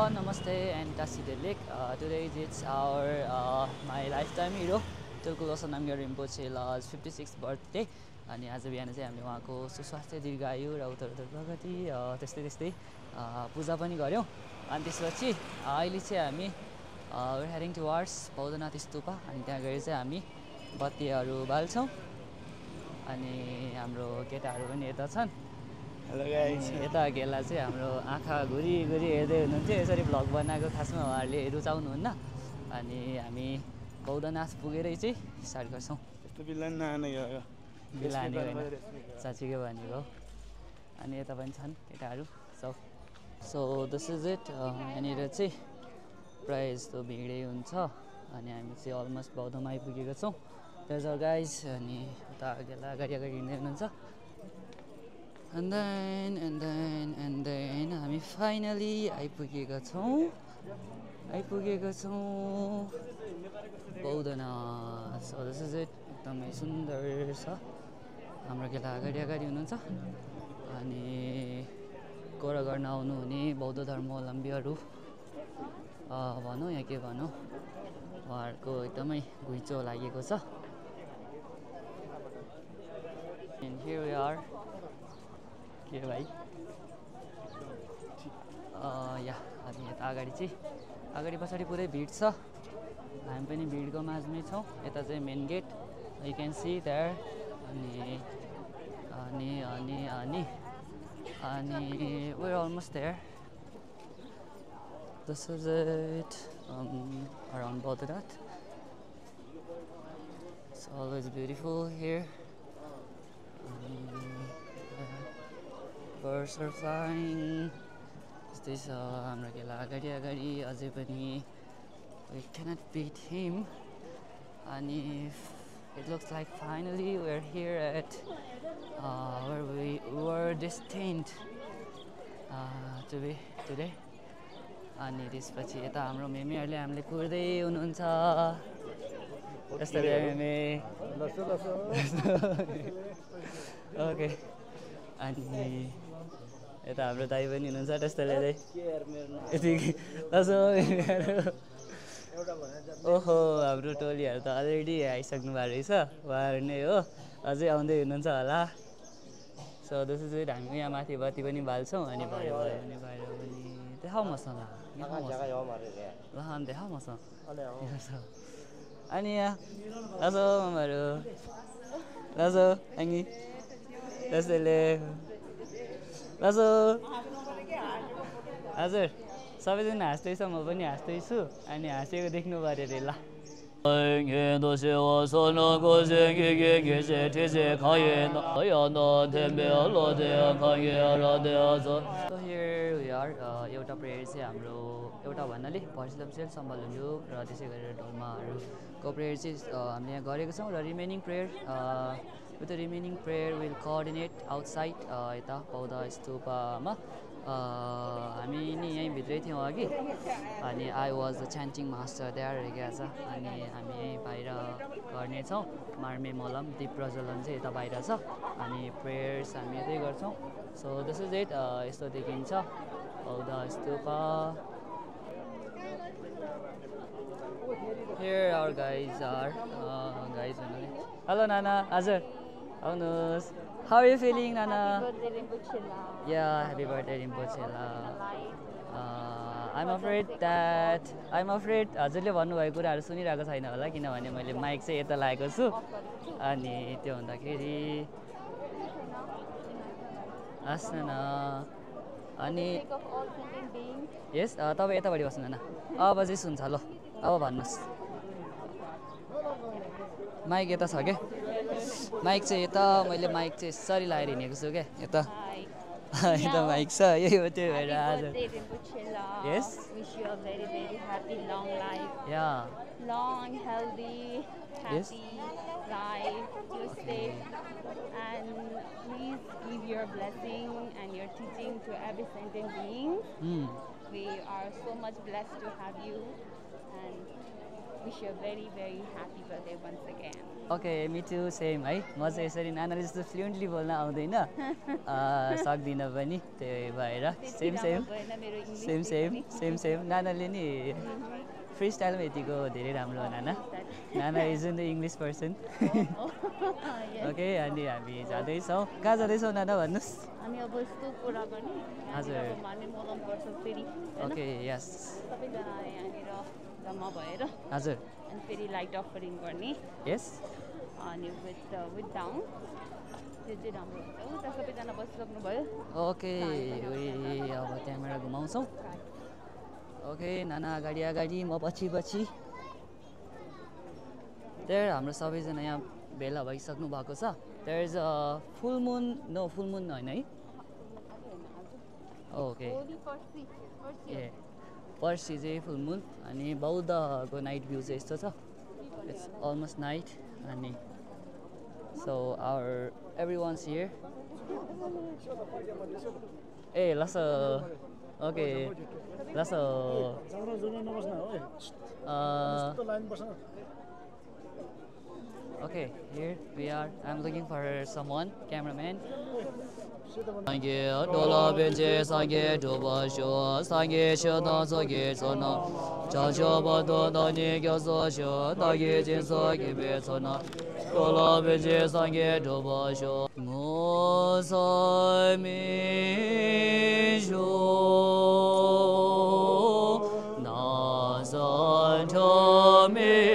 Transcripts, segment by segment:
everyone, Namaste and Tasi Delik. Today it's our my lifetime hero, Tulku Lawson Namgyal Rinpoche's 56th birthday. अनि आज बिहान चाहिँ हामीले उहाँको सुस्वास्थ्य दीर्घायु र उत्तरोत्तर प्रगति त्यस्तै त्यस्तै पूजा पनि गऱ्यौँ। अनि त्यसपछि अहिले चाहिँ हामी we're heading towards Boudhanath stupa अनि त्यहाँ गएर चाहिँ हामी बत्तीहरू बाल्छौँ। अनि हाम्रो केटाहरू पनि यता छन्। हेलो गाइस, यता गेला चाहिँ हाम्रो आँखा घुरी हेर्दै हुनुहुन्थ्यो। यसरी भ्लग बनाएको खासमा उहाँहरूले रुचाउनुहुन्न। अनि हामी बौद्धनाथ पुगेरै चाहिँ स्टार्ट गर्छौँ। यस्तो बिल्ला नआने गयो बिल्ला हानेको होइन, साँच्चीकै भनेको। अनि यता पनि छन् केटाहरू सब। So this is it. यहाँनिर चाहिँ प्रायः जस्तो भिडै हुन्छ। अनि हामी चाहिँ अलमोस्ट बौद्धमा आइपुगेको छौँ। There are guys. अनि उता गेला अगाडि हिँड्दै हुनुहुन्छ। And then हामी फाइनली आइपुगेका छौँ Boudhanath. So this is it. एकदमै सुन्दर छ। हाम्रो केटा अगाडि हुनुहुन्छ। अनि कोरा गर्न आउनुहुने बौद्ध धर्मावलम्बीहरू भनौँ या के भनौँ, उहाँहरूको एकदमै घुइँचो लागेको छ। And here we are. के भाइ या अनि यता अगाडि पछाडि पुरै भिड छ। हामी पनि भिडको माझमै छौँ। यता चाहिँ main gate, you can see there. अनि we're almost there. This is it around Bodhanath. It's always beautiful here. Birds are flying. Yस्तै छ हाम्रो केला अगाडि अझै पनि we cannot beat him. अनि it looks like finally we're here at where we were destined to be today. अनि त्यसपछि यता हाम्रो मेमेहरूले हामीले कुर्दै हुनुहुन्छ। यस्तो मेमे ओके। अनि यता हाम्रो दाइ पनि हुनुहुन्छ त्यस्तो लिँदै यतिकै ओहो हाम्रो टोलीहरू त अलरेडी आइसक्नु भएको रहेछ। उहाँहरू नै हो, अझै आउँदै हुनुहुन्छ होला। So this is it. हामी यहाँ माथि बत्ती पनि बाल्छौँ। अनि बाहिर पनि देखाऊ मसँग देखाऊ मसँग। अनि यहाँ लासो मम्माहरू लासो अनि त्यसैले लासो हजुर सबैजना हाँस्दैछ, म पनि हाँस्दैछु। अनि हाँसेको देख्नु पऱ्यो अरे। ल एउटा प्रेयर चाहिँ हाम्रो एउटा भन्नाले भर्सिलम्सेल सम्बलुन्डुक र त्यसै गरेर ढोलमाहरूको प्रेयर चाहिँ हामीले यहाँ गरेको छौँ। र remaining prayer with the remaining prayer we'll coordinate outside यता बौद्ध स्तूपामा। हामी नि यहीँ भित्रै थियौँ अघि। अनि I was the chanting master there रहेको छ। अनि हामी यहीँ बाहिर गर्नेछौँ। मार्मे मलम दीप प्रज्वलन चाहिँ यता बाहिर छ। अनि प्रेयर्स हामी यतै गर्छौँ। So this is it. यस्तो देखिन्छ बौद्ध stupa. Here our guys are hello Nana, हजुर आउनुहोस्। How are you feeling Nana? Happy birthday Rinpoche. Yeah, happy birthday Rinpoche. I'm afraid हजुरले भन्नुभएको कुराहरू सुनिरहेको छैन होला, किनभने मैले माइक चाहिँ यता लागेको छु। अनि त्यो हुँदाखेरि हाँस्नु न। अनि यस तपाईँ यतापट्टि बस्नु न। अब चाहिँ सुन्छ। ल अब भन्नुहोस्। माइक यता छ क्या, माइक चाहिँ यता। मैले माइक चाहिँ यसरी लगाएर हिँडेको छु क्या यता। यता माइक छ, यही हो त्यो भएर आज। Yes. Wish you a very very happy long life. Yeah. Long healthy happy Yes. life to stay. And please give your blessing and your teaching to every sentient being. We are so much blessed to have you, and wish you a very, very happy birthday once again. Okay me too same है म चाहिँ यसरी नानाले जस्तो fluently बोल्न आउँदैन सक्दिनँ पनि त्यही भएर same same same same same same नानाले नि फ्री स्टाइलमा यतिको धेरै राम्रो हो नाना नाना is in the English person okay अनि हामी जाँदैछौँ कहाँ जाँदैछौँ नाना भन्नुहोस् अनि अब यस्तो कुरा गर्ने हजुर मनाउनुपर्छ फेरि ओके यस सबैजना यहाँनिर जम्मा भएर हजुर अनि फेरि लाइट अफरिङ गर्ने यस अनि विथ डाउन त्यो चाहिँ राम्रो हुन्छ उता सबैजना बसिसक्नुभयो ओके अब त्यहाँबाट घुमाउँछौँ ओके नाना अगाडि अगाडि म पछि पछि त्यही हाम्रो सबैजना यहाँ भेला भइसक्नु भएको छ there is a full moon no full moon होइन है ओके ए पर्सि चाहिँ फुल मुन अनि बौद्धको नाइट भ्यू चाहिँ यस्तो छ इट्स अलमोस्ट नाइट अनि so our every once here a loss okay loss okay here we are I'm looking for someone cameraman 상계 돌아 벤제 상계 도바쇼 상계 셔다 저게 전화 자저바도 너니 교서쇼 나게 진서 기베서나 돌아 벤제 상계 도바쇼 모사미쇼 나선 처음에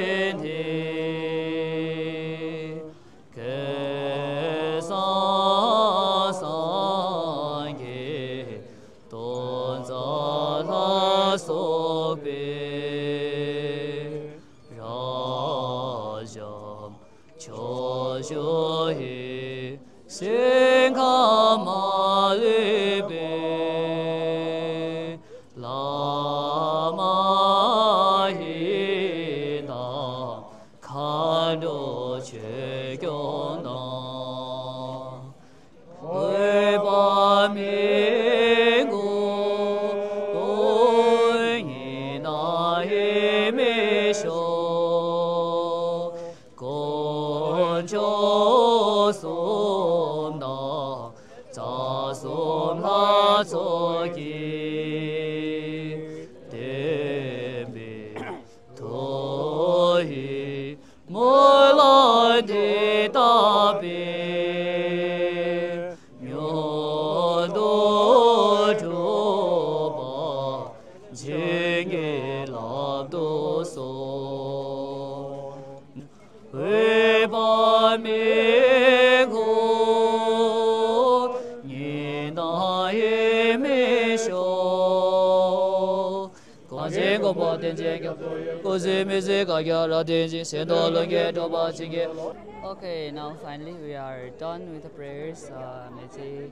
Okay, now finally we are done with the prayers. हामीले चाहिँ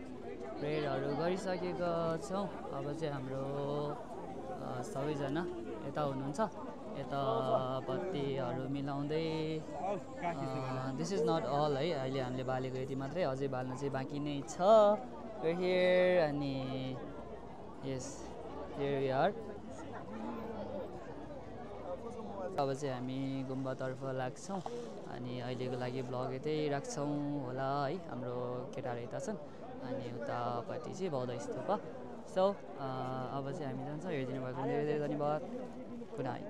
प्रेयरहरू गरिसकेका छौँ अब चाहिँ हाम्रो सबैजना यता हुनुहुन्छ यता बत्तीहरू मिलाउँदै दिस इज नट अल है अहिले हामीले बालेको यति मात्रै अझै बाल्नु चाहिँ बाँकी नै छ हियर अनि यस हियर वी आर अब चाहिँ हामी गुम्बातर्फ लाग्छौँ अनि अहिलेको लागि ब्लग यतै राख्छौँ होला है हाम्रो केटाहरू यता छन् अनि उतापट्टि चाहिँ बौद्ध स्तूप सो अब चाहिँ हामी जान्छौँ हेरिदिनु भएको धेरै धेरै धन्यवाद गुड नाइट